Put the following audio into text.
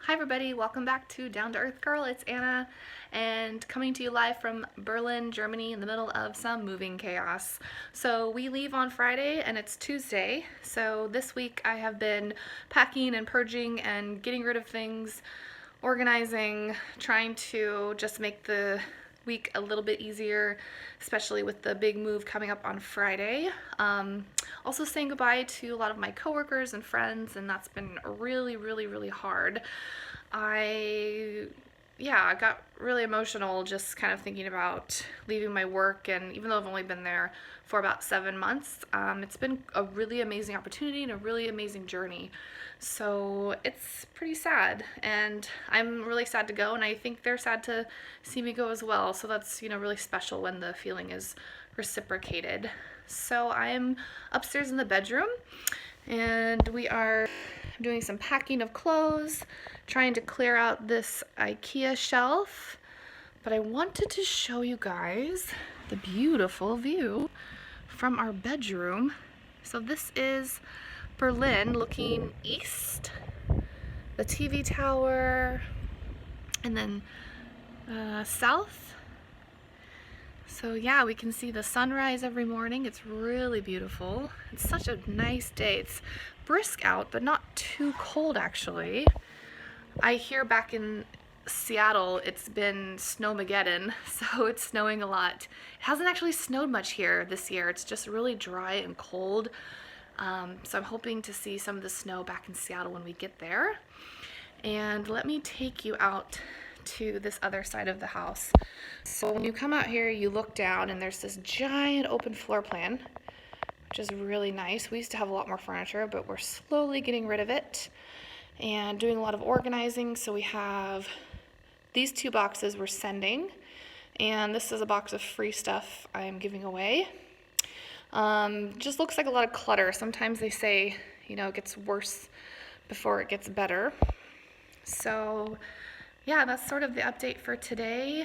Hi everybody, welcome back to Down to Earth Girl. It's Anna and coming to you live from Berlin, Germany in the middle of some moving chaos. So we leave on Friday and it's Tuesday. So this week I have been packing and purging and getting rid of things, organizing, trying to just make the week a little bit easier, especially with the big move coming up on Friday. Also saying goodbye to a lot of my coworkers and friends, and that's been really hard. I I got really emotional just kind of thinking about leaving my work, and even though I've only been there for about 7 months, it's been a really amazing opportunity and a really amazing journey. So it's pretty sad, and I'm really sad to go, and I think they're sad to see me go as well. So that's, really special when the feeling is reciprocated. So I'm upstairs in the bedroom, and we are doing some packing of clothes, trying to clear out this IKEA shelf. But I wanted to show you guys the beautiful view from our bedroom. So this is Berlin looking east, the TV tower, and then south. So yeah, we can see the sunrise every morning. It's really beautiful. It's such a nice day. It's brisk out, but not too cold actually. I hear back in Seattle it's been snowmageddon, so it's snowing a lot. It hasn't actually snowed much here this year. It's just really dry and cold. So I'm hoping to see some of the snow back in Seattle when we get there. And let me take you out to this other side of the house. So when you come out here, you look down and there's this giant open floor plan, which is really nice. We used to have a lot more furniture, but we're slowly getting rid of it and doing a lot of organizing. So we have these 2 boxes we're sending, and this is a box of free stuff I'm giving away. Just looks like a lot of clutter. Sometimes they say, it gets worse before it gets better. So yeah, that's sort of the update for today.